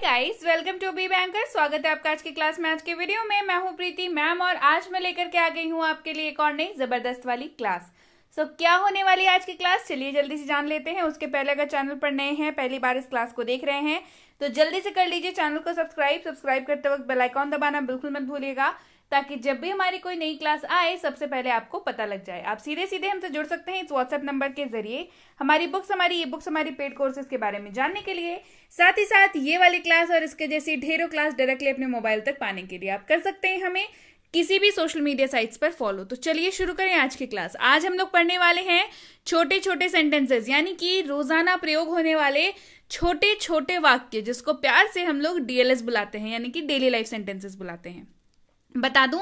Guys, welcome to B banker. स्वागत है आपका आज की क्लास में। आज के वीडियो में मैं हूं प्रीति मैम और आज मैं लेकर के आ गई हूं आपके लिए एक और नई जबरदस्त वाली क्लास। क्या होने वाली है आज की क्लास, चलिए जल्दी से जान लेते हैं। उसके पहले अगर चैनल पर नए हैं, पहली बार इस क्लास को देख रहे हैं तो जल्दी से कर लीजिए चैनल को सब्सक्राइब करते वक्त बेल आइकॉन दबाना बिल्कुल मत भूलिएगा, ताकि जब भी हमारी कोई नई क्लास आए सबसे पहले आपको पता लग जाए। आप सीधे सीधे हमसे जुड़ सकते हैं इस व्हाट्सएप नंबर के जरिए हमारी बुक्स, हमारी ई बुक्स, हमारी पेड कोर्सेज के बारे में जानने के लिए। साथ ही साथ ये वाली क्लास और इसके जैसी ढेरों क्लास डायरेक्टली अपने मोबाइल तक पाने के लिए आप कर सकते हैं हमें किसी भी सोशल मीडिया साइट्स पर फॉलो। तो चलिए शुरू करें आज की क्लास। आज हम लोग पढ़ने वाले हैं छोटे छोटे सेंटेंसेस, यानी कि रोजाना प्रयोग होने वाले छोटे छोटे वाक्य, जिसको प्यार से हम लोग डीएलएस बुलाते हैं, यानी कि डेली लाइफ सेंटेंसेस बुलाते हैं। बता दूं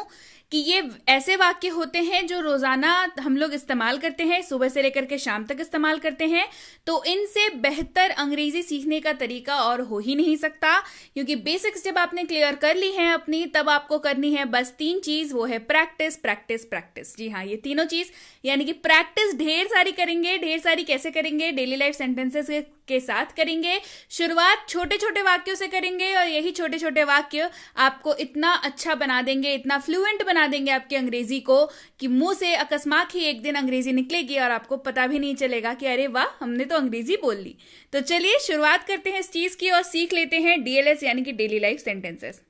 कि ये ऐसे वाक्य होते हैं जो रोजाना हम लोग इस्तेमाल करते हैं, सुबह से लेकर के शाम तक इस्तेमाल करते हैं। तो इनसे बेहतर अंग्रेजी सीखने का तरीका और हो ही नहीं सकता, क्योंकि बेसिक्स जब आपने क्लियर कर ली है अपनी, तब आपको करनी है बस 3 चीज, वो है प्रैक्टिस प्रैक्टिस प्रैक्टिस। जी हाँ, ये तीनों चीज, यानी कि प्रैक्टिस ढेर सारी करेंगे। ढेर सारी कैसे करेंगे? डेली लाइफ सेंटेंसेस के साथ करेंगे। शुरुआत छोटे छोटे वाक्यों से करेंगे और यही छोटे छोटे वाक्य आपको इतना अच्छा बना देंगे, इतना फ्लुएंट बना देंगे आपकी अंग्रेजी को, कि मुंह से अकस्मात ही एक दिन अंग्रेजी निकलेगी और आपको पता भी नहीं चलेगा कि अरे वाह, हमने तो अंग्रेजी बोल ली। तो चलिए शुरुआत करते हैं इस चीज की और सीख लेते हैं डीएलएस, यानी कि डेली लाइफ सेंटेंसेस।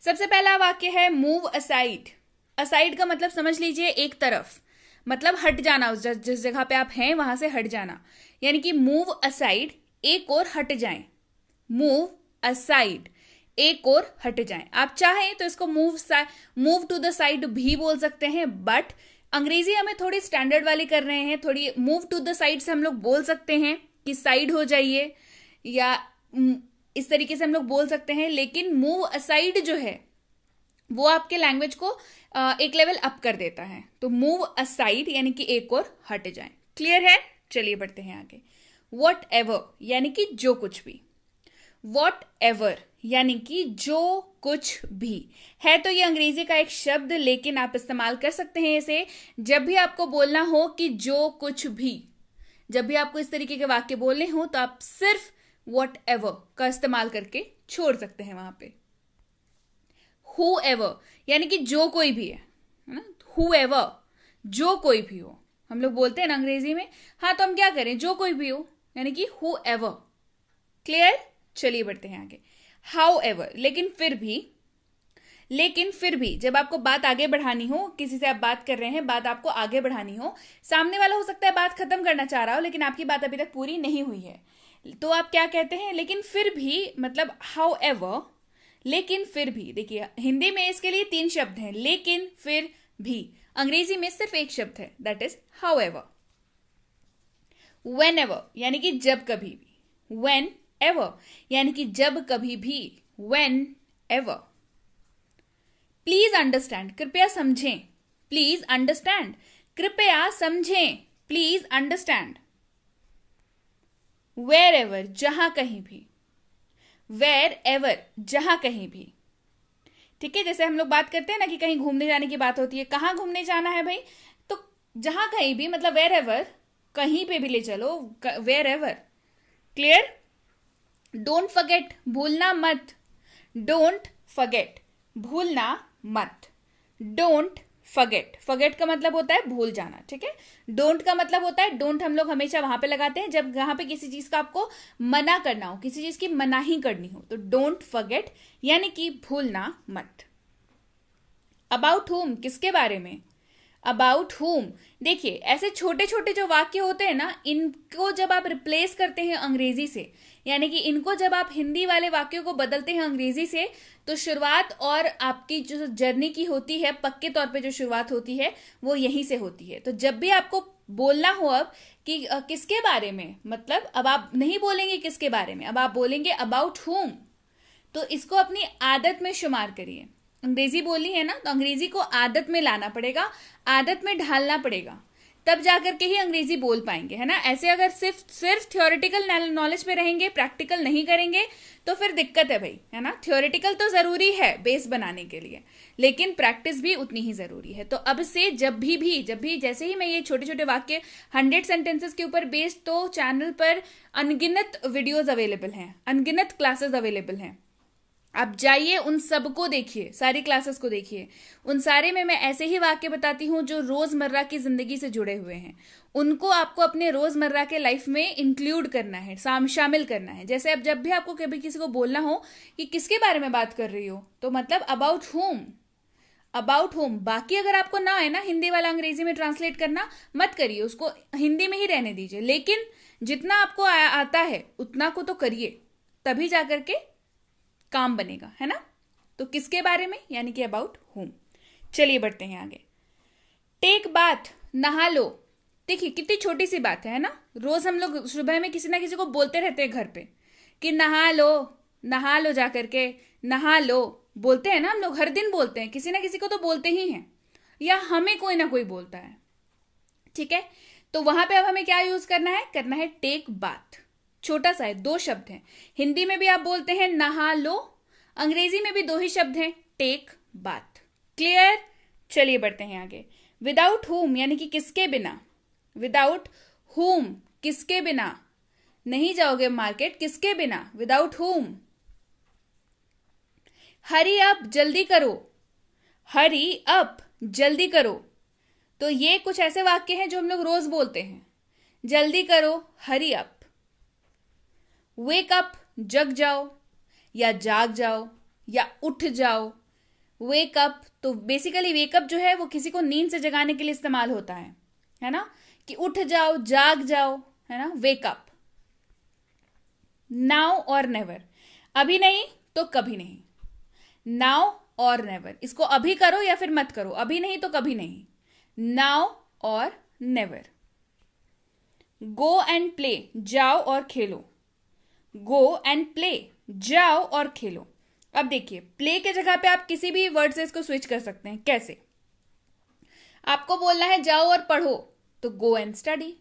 सबसे पहला वाक्य है मूव असाइड। असाइड का मतलब समझ लीजिए एक तरफ, मतलब हट जाना, जिस जगह पे आप हैं वहां से हट जाना, यानी कि मूव असाइड, एक और हट जाएं। मूव असाइड, एक और हट जाएं। आप चाहें तो इसको मूव टू द साइड भी बोल सकते हैं, बट अंग्रेजी हमें थोड़ी स्टैंडर्ड वाली कर रहे हैं। थोड़ी मूव टू द साइड से हम लोग बोल सकते हैं कि साइड हो जाइए, या इस तरीके से हम लोग बोल सकते हैं। लेकिन मूव असाइड जो है वो आपके लैंग्वेज को एक लेवल अप कर देता है। तो मूव असाइड यानी कि एक और हट जाएं। क्लियर है? चलिए बढ़ते हैं आगे। वॉट एवर यानी कि जो कुछ भी। वॉट एवर यानी कि जो कुछ भी है। तो ये अंग्रेजी का एक शब्द, लेकिन आप इस्तेमाल कर सकते हैं इसे जब भी आपको बोलना हो कि जो कुछ भी। जब भी आपको इस तरीके के वाक्य बोलने हो तो आप सिर्फ वॉट एवर का इस्तेमाल करके छोड़ सकते हैं वहां पे। हु एवर यानी कि जो कोई भी है ना। हु एवर, जो कोई भी हो। हम लोग बोलते हैं ना अंग्रेजी में, हाँ तो हम क्या करें, जो कोई भी हो, यानी कि हु एवर। क्लियर? चलिए बढ़ते हैं आगे। हाउ एवर, लेकिन फिर भी जब आपको बात आगे बढ़ानी हो, किसी से आप बात कर रहे हैं, बात आपको आगे बढ़ानी हो, सामने वाला हो सकता है बात खत्म करना चाह रहा हो, लेकिन आपकी बात अभी तक पूरी नहीं हुई है, तो आप क्या कहते हैं? लेकिन फिर भी, मतलब हाउ एवर, लेकिन फिर भी। देखिए हिंदी में इसके लिए 3 शब्द हैं, लेकिन फिर भी। अंग्रेजी में सिर्फ एक शब्द है, that is how ever. When ever यानी कि जब कभी भी। वेन एवर यानी कि जब कभी भी। When ever. प्लीज अंडरस्टैंड, कृपया समझें। प्लीज अंडरस्टैंड, कृपया समझें। Please understand. वेर एवर, जहां कहीं भी। वेर एवर, जहां कहीं भी। ठीक है, जैसे हम लोग बात करते हैं ना कि कहीं घूमने जाने की बात होती है, कहाँ घूमने जाना है भाई, तो जहां कहीं भी, मतलब वेर एवर, कहीं पे भी ले चलो, wherever. Clear? Don't forget, भूलना मत। डोंट फॉरगेट, भूलना मत। डोंट फॉरगेट, फॉरगेट का मतलब होता है भूल जाना। ठीक है, डोंट का मतलब होता है, डोंट हम लोग हमेशा वहां पे लगाते हैं जब जहां पे किसी चीज का आपको मना करना हो, किसी चीज की मनाही करनी हो। तो डोंट फॉरगेट यानी कि भूलना मत। अबाउट हुम, किसके बारे में? अबाउट हुम। देखिए ऐसे छोटे छोटे जो वाक्य होते हैं ना, इनको जब आप रिप्लेस करते हैं अंग्रेजी से, यानी कि इनको जब आप हिंदी वाले वाक्यों को बदलते हैं अंग्रेजी से, तो शुरुआत और आपकी जो जर्नी की होती है, पक्के तौर पे जो शुरुआत होती है वो यहीं से होती है। तो जब भी आपको बोलना हो अब कि किसके बारे में, मतलब अब आप नहीं बोलेंगे किसके बारे में, अब आप बोलेंगे अबाउट हुम। तो इसको अपनी आदत में शुमार करिए। अंग्रेजी बोली है ना, तो अंग्रेजी को आदत में लाना पड़ेगा, आदत में ढालना पड़ेगा। तब जाकर के ही अंग्रेजी बोल पाएंगे, है ना। ऐसे अगर सिर्फ थ्योरेटिकल नॉलेज पे रहेंगे, प्रैक्टिकल नहीं करेंगे, तो फिर दिक्कत है भाई, है ना। थ्योरेटिकल तो जरूरी है बेस बनाने के लिए, लेकिन प्रैक्टिस भी उतनी ही जरूरी है। तो अब से जब भी जैसे ही मैं ये छोटे छोटे वाक्य 100 सेंटेंसेस के ऊपर बेस्ड, तो चैनल पर अनगिनत वीडियोज अवेलेबल हैं, अनगिनत क्लासेस अवेलेबल हैं। आप जाइए, उन सबको देखिए, सारी क्लासेस को देखिए। उन सारे में मैं ऐसे ही वाक्य बताती हूँ जो रोजमर्रा की जिंदगी से जुड़े हुए हैं। उनको आपको अपने रोजमर्रा के लाइफ में इंक्लूड करना है, शामिल करना है। जैसे अब जब भी आपको कभी किसी को बोलना हो कि किसके बारे में बात कर रही हो, तो मतलब अबाउट होम। बाकी अगर आपको ना है ना हिंदी वाला अंग्रेजी में ट्रांसलेट करना, मत करिए, उसको हिंदी में ही रहने दीजिए। लेकिन जितना आपको आता है उतना को तो करिए, तभी जाकर के काम बनेगा, है ना। तो किसके बारे में, यानी कि अबाउट होम। चलिए बढ़ते हैं आगे। टेक बाथ, नहा लो। देखिए कितनी छोटी सी बात है ना। रोज हम लोग सुबह में किसी ना किसी को बोलते रहते हैं घर पे कि नहा लो जाकर के, नहा लो। बोलते हैं ना हम लोग, हर दिन बोलते हैं, किसी ना किसी को तो बोलते ही हैं, या हमें कोई ना कोई बोलता है, ठीक है। तो वहां पे अब हमें क्या यूज करना है टेक बाथ। छोटा सा है, 2 शब्द हैं। हिंदी में भी आप बोलते हैं नहा लो, अंग्रेजी में भी 2 ही शब्द हैं, टेक बाथ। क्लियर। चलिए बढ़ते हैं आगे। विदाउट हुम, यानी कि किसके बिना। विदाउट हुम, किसके बिना नहीं जाओगे मार्केट, किसके बिना, विदाउट हुम। हरी अप, जल्दी करो। हरी अप, जल्दी करो। तो ये कुछ ऐसे वाक्य हैं जो हम लोग रोज बोलते हैं। जल्दी करो, हरी अप। वेक अप, जग जाओ या जाग जाओ या उठ जाओ। वेक अप, तो बेसिकली वेकअप जो है वो किसी को नींद से जगाने के लिए इस्तेमाल होता है ना, कि उठ जाओ, जाग जाओ, है ना, वेक अप। नाउ और नेवर, अभी नहीं तो कभी नहीं। नाउ और नेवर, इसको अभी करो या फिर मत करो, अभी नहीं तो कभी नहीं। नाउ और नेवर। गो एंड प्ले, जाओ और खेलो। गो एंड प्ले, जाओ और खेलो। अब देखिए, प्ले के जगह पे आप किसी भी वर्ड से इसको स्विच कर सकते हैं। कैसे, आपको बोलना है जाओ और पढ़ो, तो गो एंड स्टडी।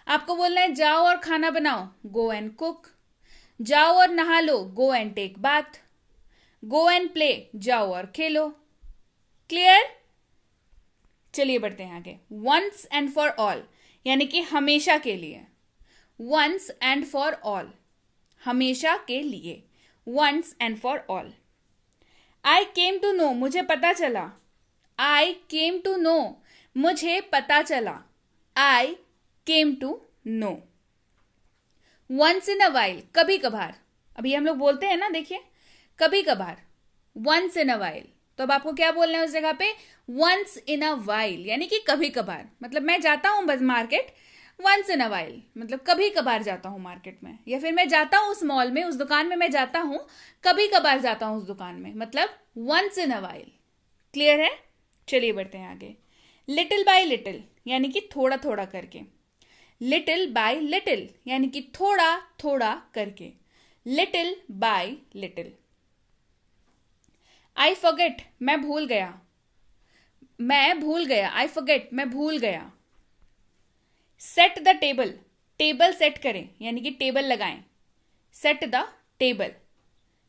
आपको बोलना है जाओ और खाना बनाओ, गो एंड कुक। जाओ और नहा लो, go and take bath. Go and play, जाओ और खेलो। क्लियर। चलिए बढ़ते हैं आगे। वंस एंड फॉर ऑल, यानी कि हमेशा के लिए। वंस एंड फॉर ऑल, हमेशा के लिए। Once and for all. I came to know, मुझे पता चला। आई केम टू नो, मुझे पता चला। I came to know. Once in a while, कभी कभार। अभी हम लोग बोलते हैं ना, देखिए, कभी कभार, वंस इन अ वाइल। तो अब आपको क्या बोलना है उस जगह पे, वंस इन अ वाइल, यानी कि कभी कभार। मतलब मैं जाता हूं बस market, once in a while, मतलब कभी कभार जाता हूं मार्केट में, या फिर मैं जाता हूं उस मॉल में, उस दुकान में मैं जाता हूं, कभी कभार जाता हूं उस दुकान में, मतलब once in a while. Clear है। चलिए बढ़ते हैं आगे। लिटिल बाय लिटिल, यानी कि थोड़ा थोड़ा करके। लिटिल बाय लिटिल, यानी कि थोड़ा थोड़ा करके। Little bye little. I forget, मैं भूल गया। मैं भूल गया, आई फॉरगेट, मैं भूल गया। Set the table, table set करें, यानी कि टेबल लगाएं। Set the table,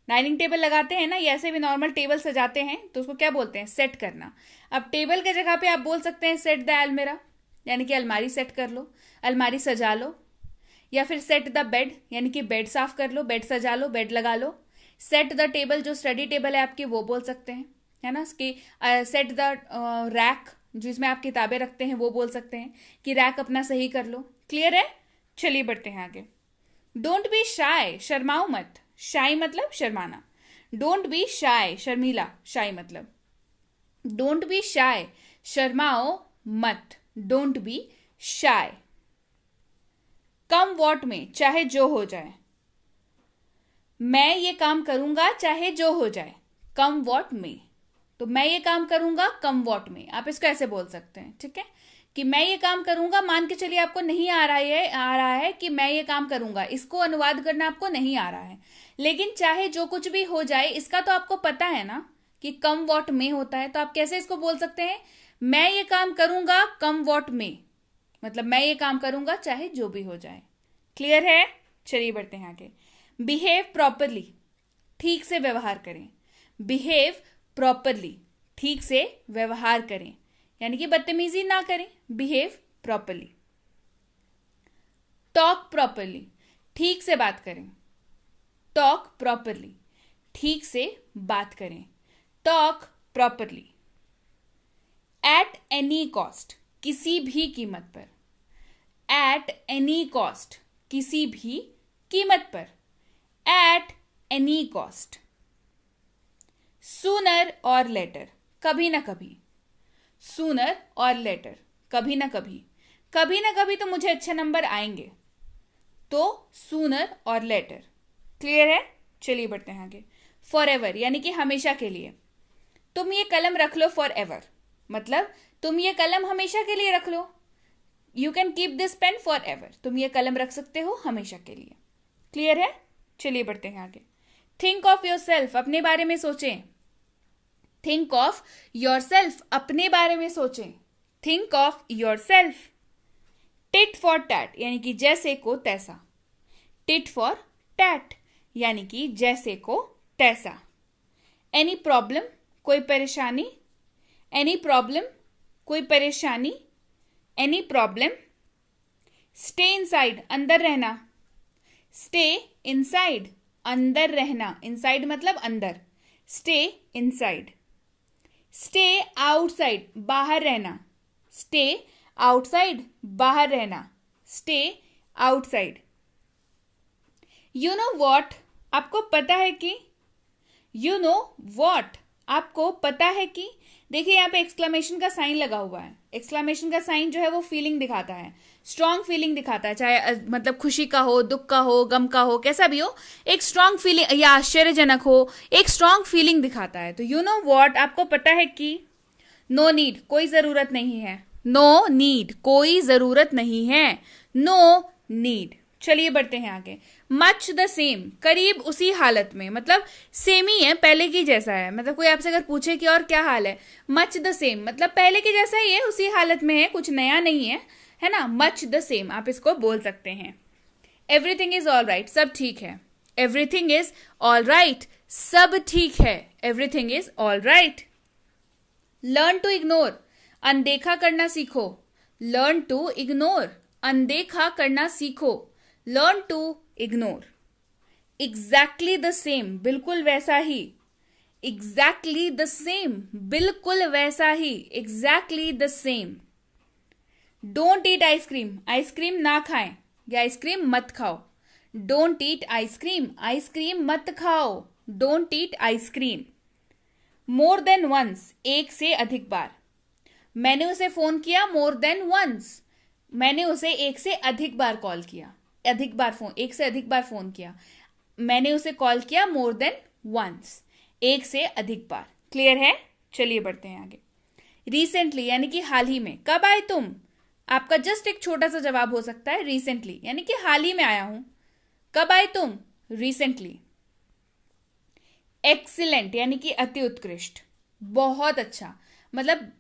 dining table लगाते हैं ना, ये ऐसे भी नॉर्मल टेबल सजाते हैं, तो उसको क्या बोलते हैं, सेट करना। अब टेबल के जगह पे आप बोल सकते हैं सेट द अलमीरा, यानी कि अलमारी सेट कर लो, अलमारी सजा लो। या फिर सेट द बेड, यानी कि बेड साफ कर लो, बेड सजा लो, बेड लगा लो। सेट द टेबल, जो स्टडी टेबल है आपकी, वो बोल सकते हैं, है ना। सेट द रैक, जिसमें आप किताबें रखते हैं, वो बोल सकते हैं कि रैक अपना सही कर लो। क्लियर है। चलिए बढ़ते हैं आगे। डोंट बी शाय, शर्माओ मत। शाय मतलब शर्माना। डोंट बी शाय, शर्मीला, शाय मतलब। डोंट बी शाय, शर्माओ मत। Don't be shy. Come what में, चाहे जो हो जाए। मैं ये काम करूंगा चाहे जो हो जाए, कम वॉट में। तो मैं ये काम करूंगा कम वॉट में, आप इसको ऐसे बोल सकते हैं, ठीक है, कि मैं ये काम करूंगा। मान के चलिए आपको नहीं आ रहा है कि मैं ये काम करूंगा, इसको अनुवाद करना आपको नहीं आ रहा है, लेकिन चाहे जो कुछ भी हो जाए, इसका तो आपको पता है ना कि कम वॉट में होता है। तो आप कैसे इसको बोल सकते हैं, मैं ये काम करूंगा कम वॉट में, मतलब मैं ये काम करूंगा चाहे जो भी हो जाए। क्लियर है? चलिए बढ़ते हैं आगे। बिहेव प्रॉपरली, ठीक से व्यवहार करें। बिहेव प्रॉपरली, ठीक से व्यवहार करें, यानी कि बदतमीजी ना करें। Behave properly. टॉक प्रॉपरली, ठीक से बात करें। टॉक प्रॉपरली, ठीक से बात करें। Talk properly. At any cost, किसी भी कीमत पर। एट एनी कॉस्ट, किसी भी कीमत पर। At any cost. सूनर और लेटर, कभी ना कभी। सूनर और लेटर, कभी ना कभी। कभी ना कभी तो मुझे अच्छे नंबर आएंगे, तो सूनर और लेटर। क्लियर है? चलिए बढ़ते हैं आगे। फॉर एवर, यानी कि हमेशा के लिए। तुम ये कलम रख लो फॉर एवर, मतलब तुम ये कलम हमेशा के लिए रख लो। You can keep this pen forever, तुम ये कलम रख सकते हो हमेशा के लिए। क्लियर है? चलिए बढ़ते हैं आगे। थिंक ऑफ योर सेल्फ, अपने बारे में सोचें। थिंक ऑफ योर सेल्फ, अपने बारे में सोचें। Think of your self. Tit for tat, यानी कि जैसे को तैसा। टिट फॉर टैट, यानी कि जैसे को तैसा। एनी प्रॉब्लम, कोई परेशानी। एनी प्रॉब्लम, कोई परेशानी। Any problem. स्टे इनसाइड, अंदर रहना। स्टे इनसाइड, अंदर रहना। इनसाइड मतलब अंदर। Stay inside. स्टे आउटसाइड, बाहर रहना। स्टे आउटसाइड, बाहर रहना। Stay outside. You know what, आपको पता है कि। यू नो वॉट, आपको पता है कि। देखिए यहाँ पे एक्सक्लेमेशन का साइन लगा हुआ है। एक्सक्लेमेशन का साइन जो है वो फीलिंग दिखाता है, स्ट्रॉन्ग फीलिंग दिखाता है, चाहे मतलब खुशी का हो, दुख का हो, गम का हो, कैसा भी हो, एक स्ट्रॉन्ग फीलिंग या आश्चर्यजनक हो, एक स्ट्रॉन्ग फीलिंग दिखाता है। तो यू नो वॉट, आपको पता है कि। नो नीड, कोई जरूरत नहीं है। नो नीड, कोई जरूरत नहीं है। No need. चलिए बढ़ते हैं आगे। मच द सेम, करीब उसी हालत में, मतलब सेम ही है, पहले की जैसा है। मतलब कोई आपसे अगर पूछे कि और क्या हाल है, मच द सेम मतलब पहले की जैसा ही है, उसी हालत में है, कुछ नया नहीं है ना। मच द सेम आप इसको बोल सकते हैं। एवरीथिंग इज ऑल राइट, सब ठीक है। एवरीथिंग इज ऑल राइट, सब ठीक है। Everything is all right. Learn to ignore, अनदेखा करना सीखो। लर्न टू इग्नोर, अनदेखा करना सीखो। Learn to ignore. Exactly the same, बिल्कुल वैसा ही। एग्जैक्टली द सेम, बिल्कुल वैसा ही। Exactly the same. Don't eat ice cream, ice cream ना खाएं या आइसक्रीम मत खाओ। डोंट ईट आइसक्रीम, आइसक्रीम मत खाओ। Don't eat ice cream. More than once, एक से अधिक बार। मैंने उसे फोन किया मोर देन वंस, मैंने उसे एक से अधिक बार कॉल किया। अधिक बार फोन, एक से अधिक बार फोन किया। मैंने उसे कॉल किया मोर देन वंस, एक से अधिक बार। क्लियर है? चलिए बढ़ते हैं आगे। रिसेंटली यानी कि हाल ही में। कब आए तुम, आपका जस्ट एक छोटा सा जवाब हो सकता है रिसेंटली, यानी कि हाल ही में आया हूं। कब आए तुम, रिसेंटली। एक्सीलेंट यानी कि अति उत्कृष्ट, बहुत अच्छा, मतलब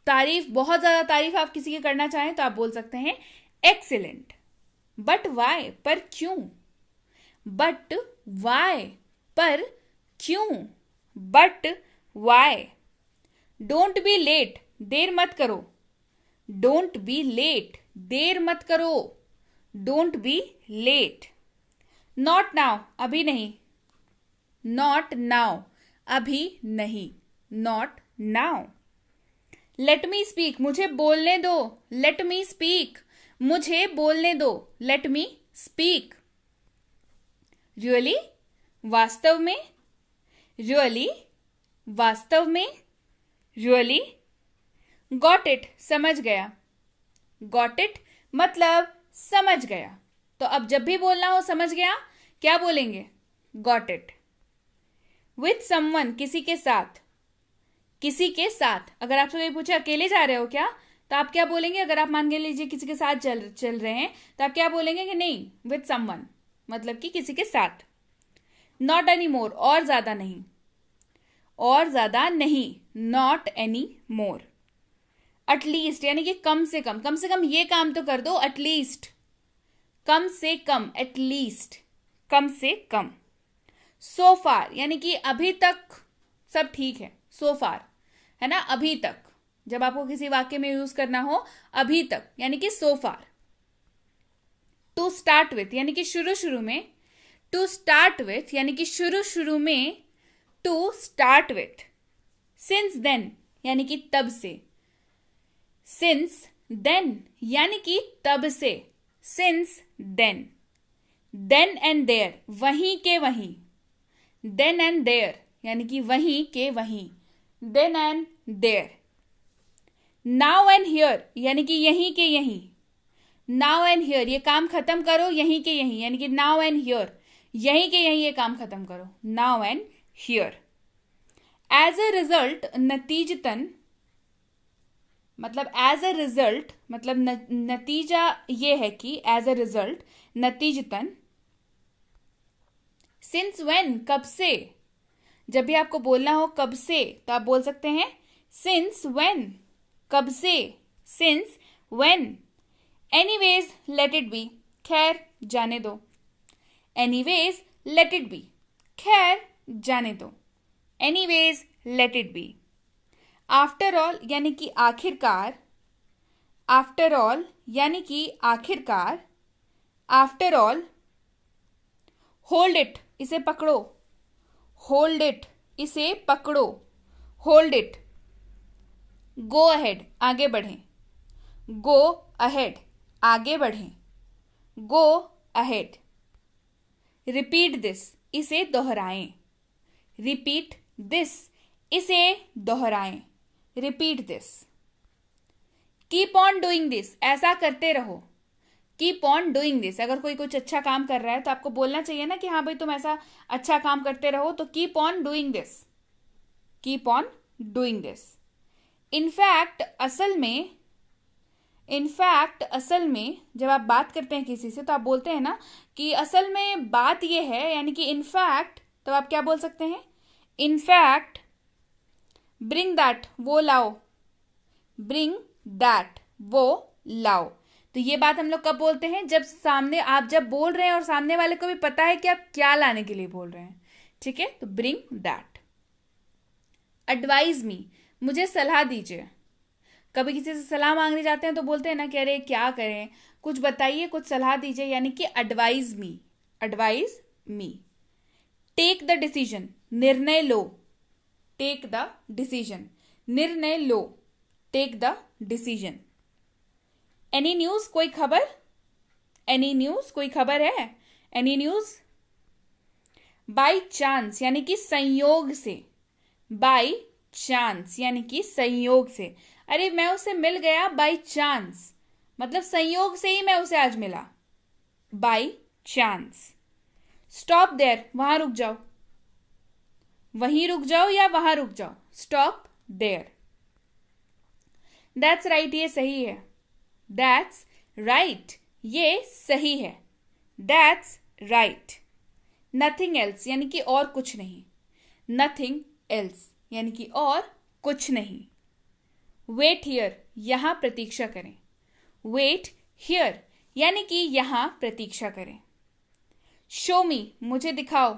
तारीफ, बहुत ज्यादा तारीफ आप किसी की करना चाहें तो आप बोल सकते हैं एक्सीलेंट। बट वाई, पर क्यों। बट वाई, पर क्यों। But why. Don't be late, देर मत करो। डोंट बी लेट, देर मत करो। Don't be late. Not now, अभी नहीं। नॉट नाउ, अभी नहीं। Not now. Let me speak, मुझे बोलने दो। लेट मी स्पीक, मुझे बोलने दो। Late me speak. रियली, वास्तव में। रियली, वास्तव में। रियली। गॉट इट, समझ गया। गॉट इट मतलब समझ गया। तो अब जब भी बोलना हो समझ गया, क्या बोलेंगे, गॉट इट। विथ समवन, किसी के साथ। किसी के साथ, अगर आपसे कोई पूछे अकेले जा रहे हो क्या, तो आप क्या बोलेंगे। अगर आप मान के लीजिए किसी के साथ चल रहे हैं तो आप क्या बोलेंगे कि नहीं, विथ समवन, मतलब कि किसी के साथ। नॉट एनी मोर, और ज्यादा नहीं। और ज्यादा नहीं, नॉट एनी मोर। एटलीस्ट यानी कि कम से कम ये काम तो कर दो, एटलीस्ट, कम से कम, एटलीस्ट, कम से कम। सो फार यानी कि अभी तक सब ठीक है, सो फार है ना, अभी तक, जब आपको किसी वाक्य में यूज करना हो अभी तक यानी कि सो फार। टू स्टार्ट विथ यानी कि शुरू शुरू में, टू स्टार्ट विथ यानी कि शुरू शुरू में, to start with. Since then यानी कि तब से, सिंस देन यानी कि तब से, since then. Then and there वहीं के वहीं, देन एंड देयर यानी कि वहीं के वहीं, then and there. Now and here यानी कि यहीं के यहीं, नाउ एंड हियर ये काम खत्म करो यहीं के यहीं, यानी कि नाउ एंड हियर यहीं के यहीं ये काम खत्म करो, now and here. As a result नतीजतन, मतलब एज अ रिजल्ट मतलब नतीजा ये है कि एज अ रिजल्ट, नतीजतन। सिंस व्हेन कब से, जब भी आपको बोलना हो कब से तो आप बोल सकते हैं सिंस व्हेन, कब से, since when. Anyways let it be, खैर जाने दो, एनीवेज लेट इट बी, खैर जाने दो, anyways let it be. After all यानी कि आखिरकार, आफ्टर ऑल यानी कि आखिरकार, आफ्टर ऑल। होल्ड इट इसे पकड़ो, होल्ड इट इसे पकड़ो, होल्ड इट। गो अहेड आगे बढ़ें, गो अहेड आगे बढ़ें, गो अहेड। रिपीट दिस इसे दोहराएं, रिपीट दिस इसे दोहराएं, repeat this. Keep on doing this ऐसा करते रहो, कीप ऑन डूइंग दिस। अगर कोई कुछ अच्छा काम कर रहा है तो आपको बोलना चाहिए ना कि हाँ भाई तुम ऐसा अच्छा काम करते रहो, तो keep on doing this, keep on doing this. In fact असल में, इनफैक्ट असल में जब आप बात करते हैं किसी से तो आप बोलते हैं ना कि असल में बात यह है, यानी कि इनफैक्ट, तो आप क्या बोल सकते हैं, इनफैक्ट। ब्रिंग दैट वो लाओ, ब्रिंग दैट वो लाओ। तो ये बात हम लोग कब बोलते हैं, जब सामने, आप जब बोल रहे हैं और सामने वाले को भी पता है कि आप क्या लाने के लिए बोल रहे हैं, ठीक है, तो ब्रिंग दैट। एडवाइज मी मुझे सलाह दीजिए। कभी किसी से सलाह मांगने जाते हैं तो बोलते हैं ना कि अरे क्या करें, कुछ बताइए, कुछ सलाह दीजिए, यानी कि advise me, advise me. Take the decision निर्णय लो, टेक द डिसीजन निर्णय लो, take the decision. Any news कोई खबर, एनी न्यूज कोई खबर है, एनी न्यूज। बाय चांस यानी कि संयोग से, बाय चांस यानी कि संयोग से। अरे मैं उससे मिल गया बाय चांस, मतलब संयोग से ही मैं उसे आज मिला, बाय चांस। स्टॉप देयर वहां रुक जाओ, वहीं रुक जाओ या वहां रुक जाओ, स्टॉप देयर। दैट्स राइट ये सही है, दैट्स राइट ये सही है, दैट्स राइट। नथिंग एल्स यानी कि और कुछ नहीं, नथिंग एल्स यानी कि और कुछ नहीं। वेट हियर यहां प्रतीक्षा करें, वेट हियर यानी कि यहां प्रतीक्षा करें। शो मी मुझे दिखाओ,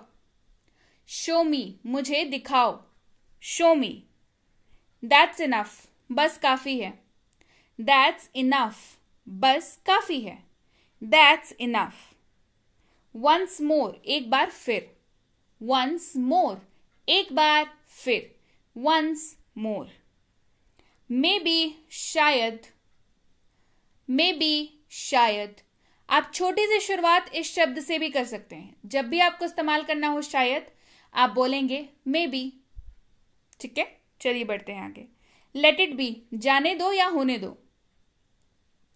शो मी मुझे दिखाओ, शो मी। दैट्स इनफ बस काफी है, दैट्स इनफ बस काफी है, दैट्स इनफ। वंस मोर एक बार फिर, वंस मोर एक बार फिर, वंस मोर। मे बी शायद, मे बी शायद। आप छोटी सी शुरुआत इस शब्द से भी कर सकते हैं, जब भी आपको इस्तेमाल करना हो शायद आप बोलेंगे मे बी, ठीक है। चलिए बढ़ते हैं आगे। लेट इट बी जाने दो या होने दो,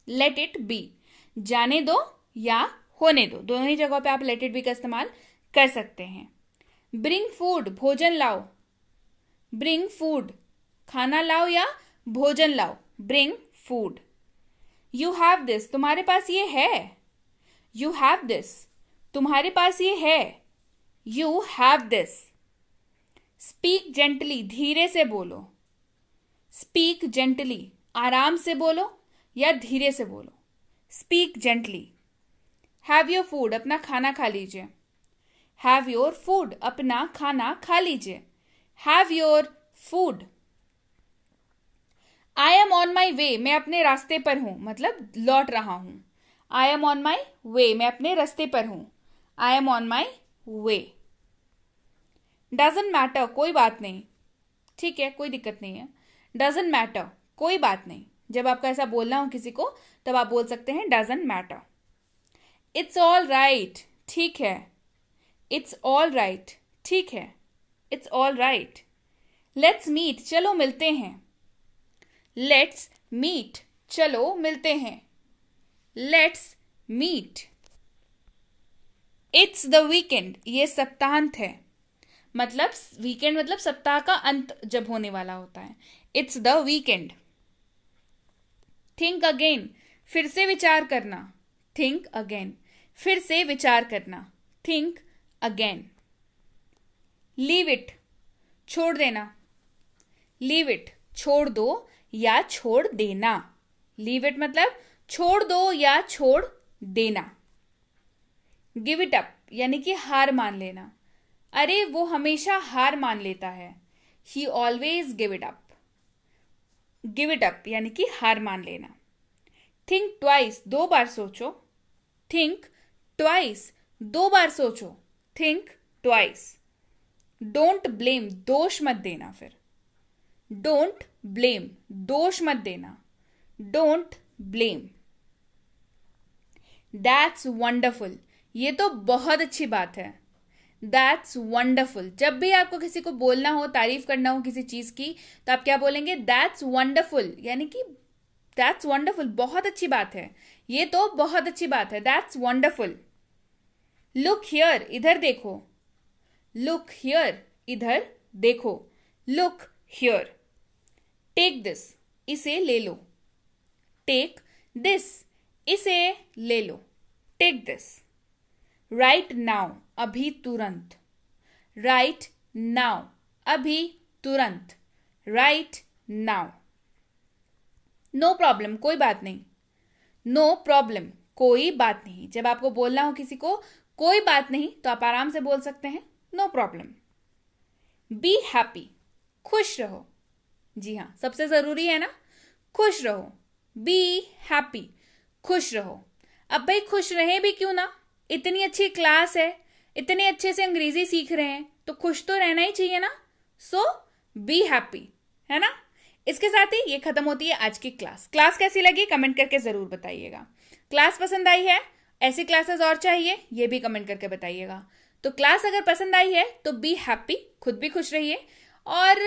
लेट इट बी जाने दो या होने दो, दोनों ही जगहों पे आप लेट इट बी का इस्तेमाल कर सकते हैं। ब्रिंग फूड भोजन लाओ, ब्रिंग फूड खाना लाओ या भोजन लाओ, bring food. You have this तुम्हारे पास ये है, यू हैव दिस तुम्हारे पास ये है, you have this. Speak gently धीरे से बोलो, स्पीक जेंटली आराम से बोलो या धीरे से बोलो। Speak gently. Have your food, अपना खाना खा लीजिए। हैव योर फूड, अपना खाना खा लीजिए। Have your food. I am on my way, मैं अपने रास्ते पर हूं, मतलब लौट रहा हूं। आई एम ऑन माई वे, मैं अपने रास्ते पर हूं। आई am on my way. Doesn't matter, कोई बात नहीं। ठीक है, कोई दिक्कत नहीं है। डजंट मैटर, कोई बात नहीं। जब आपको ऐसा बोलना हो किसी को तब आप बोल सकते हैं doesn't matter. It's all right, ठीक है। इट्स ऑल राइट, ठीक है। It's all right. Let's meet, चलो मिलते हैं। लेट्स मीट, चलो मिलते हैं। Let's meet. It's the weekend, ये सप्ताहांत है। मतलब वीकेंड मतलब सप्ताह का अंत जब होने वाला होता है। It's the weekend. Think again, फिर से विचार करना। थिंक अगेन, फिर से विचार करना। Think again. लीव इट, छोड़ देना। लीव इट, छोड़ दो या छोड़ देना। लीव इट मतलब छोड़ दो या छोड़ देना। गिव इट अप, यानी कि हार मान लेना। अरे वो हमेशा हार मान लेता है। ही always give it up. Give it up यानी कि हार मान लेना। थिंक ट्वाइस, 2 बार सोचो। थिंक ट्वाइस, 2 बार सोचो। Think twice. डोंट ब्लेम, दोष मत देना। फिर डोंट ब्लेम, दोष मत देना। Don't blame. दैट्स वंडरफुल, ये तो बहुत अच्छी बात है। That's wonderful. जब भी आपको किसी को बोलना हो, तारीफ करना हो किसी चीज की, तो आप क्या बोलेंगे? दैट्स वंडरफुल, यानी कि दैट्स वंडरफुल, बहुत अच्छी बात है। ये तो बहुत अच्छी बात है। That's wonderful. लुक हियर, इधर देखो। लुक हियर, इधर देखो। Look here. टेक दिस, इसे ले लो। टेक दिस, इसे ले लो। Take this. राइट नाउ, अभी तुरंत। राइट नाउ, अभी तुरंत। Right now. नो प्रॉब्लम, कोई बात नहीं। नो प्रॉब्लम, कोई बात नहीं। जब आपको बोलना हो किसी को कोई बात नहीं, तो आप आराम से बोल सकते हैं नो प्रॉब्लम। बी हैप्पी, खुश रहो। जी हाँ, सबसे जरूरी है ना, खुश रहो। बी हैप्पी, खुश रहो। अब भाई खुश रहे भी क्यों ना, इतनी अच्छी क्लास है, इतने अच्छे से अंग्रेजी सीख रहे हैं, तो खुश तो रहना ही चाहिए ना। सो बी हैप्पी, है ना। इसके साथ ही ये खत्म होती है आज की क्लास। क्लास कैसी लगी कमेंट करके जरूर बताइएगा। क्लास पसंद आई है, ऐसी क्लासेस और चाहिए, ये भी कमेंट करके बताइएगा। तो क्लास अगर पसंद आई है तो बी हैप्पी, खुद भी खुश रहिए और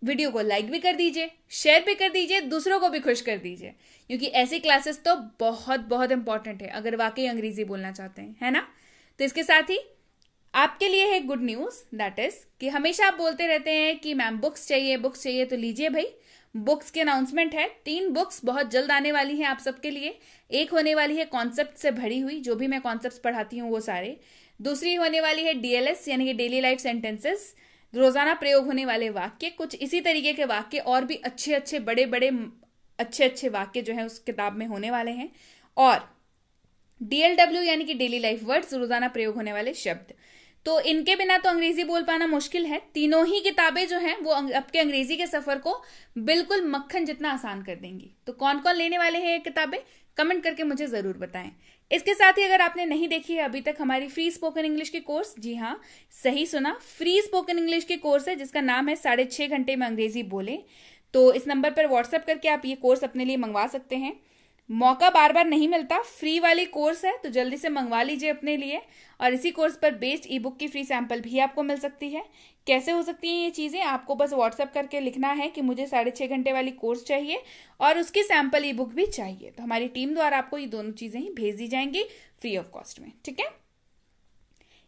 वीडियो को लाइक भी कर दीजिए, शेयर भी कर दीजिए, दूसरों को भी खुश कर दीजिए, क्योंकि ऐसी क्लासेस तो बहुत बहुत इंपॉर्टेंट है अगर वाकई अंग्रेजी बोलना चाहते हैं, है ना। तो इसके साथ ही आपके लिए है गुड न्यूज, दैट इज कि हमेशा आप बोलते रहते हैं कि मैम बुक्स चाहिए बुक्स चाहिए, तो लीजिए भाई, बुक्स की अनाउंसमेंट है। 3 बुक्स बहुत जल्द आने वाली हैं आप सबके लिए। एक होने वाली है कॉन्सेप्ट से भरी हुई, जो भी मैं कॉन्सेप्ट पढ़ाती हूँ वो सारे। दूसरी होने वाली है डीएलएस यानी कि डेली लाइफ सेंटेंसेस, रोजाना प्रयोग होने वाले वाक्य, कुछ इसी तरीके के वाक्य और भी अच्छे अच्छे बड़े बड़े अच्छे अच्छे वाक्य जो है उस किताब में होने वाले हैं। और डीएलडब्ल्यू यानी कि डेली लाइफ वर्ड्स, रोजाना प्रयोग होने वाले शब्द। तो इनके बिना तो अंग्रेजी बोल पाना मुश्किल है। तीनों ही किताबें जो हैं वो आपके अंग्रेजी के सफर को बिल्कुल मक्खन जितना आसान कर देंगी। तो कौन कौन लेने वाले हैं ये किताबें, कमेंट करके मुझे जरूर बताएं। इसके साथ ही अगर आपने नहीं देखी है अभी तक हमारी फ्री स्पोकन इंग्लिश की कोर्स, जी हाँ सही सुना, फ्री स्पोकन इंग्लिश की कोर्स है जिसका नाम है 6.5 घंटे में अंग्रेजी बोले। तो इस नंबर पर व्हाट्सएप करके आप ये कोर्स अपने लिए मंगवा सकते हैं। मौका बार बार नहीं मिलता, फ्री वाली कोर्स है तो जल्दी से मंगवा लीजिए अपने लिए। और इसी कोर्स पर बेस्ड ई बुक की फ्री सैंपल भी आपको मिल सकती है। कैसे हो सकती हैं ये चीज़ें, आपको बस व्हाट्सएप करके लिखना है कि मुझे 6.5 घंटे वाली कोर्स चाहिए और उसकी सैंपल ई बुक भी चाहिए, तो हमारी टीम द्वारा आपको ये दोनों चीज़ें ही भेज दी जाएंगी फ्री ऑफ कॉस्ट में, ठीक है।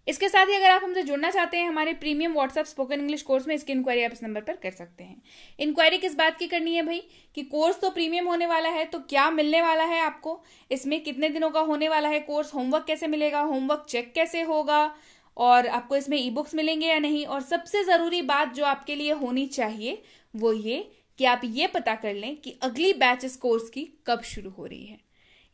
इसके साथ ही अगर आप हमसे जुड़ना चाहते हैं हमारे premium WhatsApp spoken English course में, इसकी इंक्वायरी आप इस नंबर पर कर सकते हैं। इंक्वायरी किस बात की करनी है भाई, कि कोर्स तो प्रीमियम होने वाला है तो क्या मिलने वाला है आपको, इसमें कितने दिनों का होने वाला है कोर्स, होमवर्क कैसे मिलेगा, होमवर्क चेक कैसे होगा, और आपको इसमें ई बुक्स मिलेंगे या नहीं, और सबसे ज़रूरी बात जो आपके लिए होनी चाहिए वो ये कि आप ये पता कर लें कि अगली बैच इस कोर्स की कब शुरू हो रही है।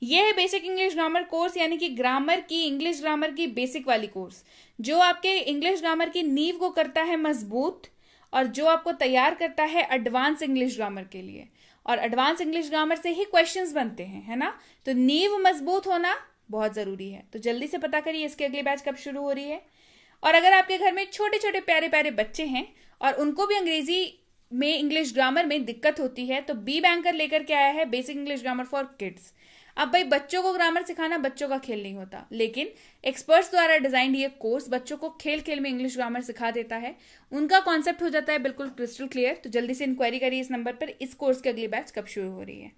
यह है बेसिक इंग्लिश ग्रामर कोर्स, यानी कि ग्रामर की, इंग्लिश ग्रामर की बेसिक वाली कोर्स, जो आपके इंग्लिश ग्रामर की नींव को करता है मजबूत और जो आपको तैयार करता है एडवांस इंग्लिश ग्रामर के लिए। और एडवांस इंग्लिश ग्रामर से ही क्वेश्चंस बनते हैं, है ना। तो नींव मजबूत होना बहुत जरूरी है। तो जल्दी से पता करिए इसकी अगली बैच कब शुरू हो रही है। और अगर आपके घर में छोटे छोटे प्यारे प्यारे बच्चे हैं और उनको भी अंग्रेजी में, इंग्लिश ग्रामर में दिक्कत होती है, तो बी बैंकर लेकर के आया है basic English grammar for kids. अब भाई, बच्चों को ग्रामर सिखाना बच्चों का खेल नहीं होता, लेकिन एक्सपर्ट्स द्वारा डिजाइन ये कोर्स बच्चों को खेल खेल में इंग्लिश ग्रामर सिखा देता है। उनका कॉन्सेप्ट हो जाता है बिल्कुल क्रिस्टल क्लियर। तो जल्दी से इंक्वायरी करिए इस नंबर पर, इस कोर्स की अगली बैच कब शुरू हो रही है।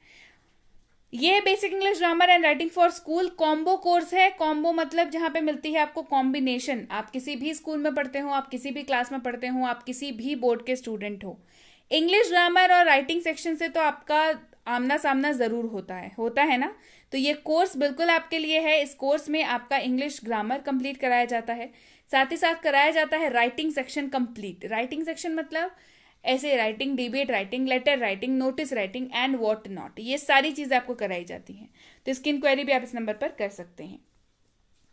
ये basic English grammar and writing for school combo course है। कॉम्बो मतलब जहां पे मिलती है आपको कॉम्बिनेशन। आप किसी भी स्कूल में पढ़ते हो, आप किसी भी क्लास में पढ़ते हो, आप किसी भी बोर्ड के स्टूडेंट हो, इंग्लिश ग्रामर और राइटिंग सेक्शन से तो आपका आमना सामना जरूर होता है ना। तो ये कोर्स बिल्कुल आपके लिए है। इस कोर्स में आपका इंग्लिश ग्रामर कंप्लीट कराया जाता है, साथ ही साथ कराया जाता है writing section complete. Writing section मतलब ऐसे writing, debate writing, letter writing, notice writing and what not, ये सारी चीजें आपको कराई जाती हैं। तो इसकी इंक्वायरी भी आप इस नंबर पर कर सकते हैं।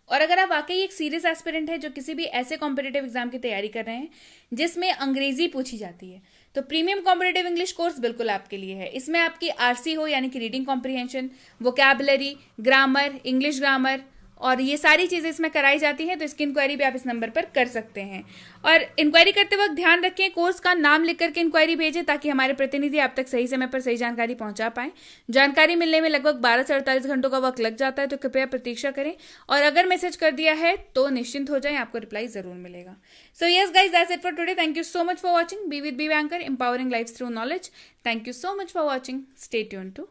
और अगर आप वाकई एक सीरियस एस्पिरेंट है जो किसी भी ऐसे कॉम्पिटिटिव एग्जाम की तैयारी कर रहे हैं जिसमें अंग्रेजी पूछी जाती है, तो प्रीमियम कॉम्पिटिटिव इंग्लिश कोर्स बिल्कुल आपके लिए है। इसमें आपकी आरसी हो, यानी कि reading comprehension, vocabulary, grammar, English grammar और ये सारी चीजें इसमें कराई जाती हैं। तो इसकी इंक्वायरी भी आप इस नंबर पर कर सकते हैं। और इंक्वायरी करते वक्त ध्यान रखें, कोर्स का नाम लिख करके इंक्वायरी भेजें ताकि हमारे प्रतिनिधि आप तक सही समय पर सही जानकारी पहुंचा पाए। जानकारी मिलने में लगभग 12 से 48 घंटों का वक्त लग जाता है, तो कृपया प्रतीक्षा करें। और अगर मैसेज कर दिया है तो निश्चिंत हो जाएं, आपको रिप्लाई जरूर मिलेगा। So yes guys, that's it for today. Thank you so much for watching be with B banker, empowering life through knowledge. Thank you so much for watching. Stay tuned to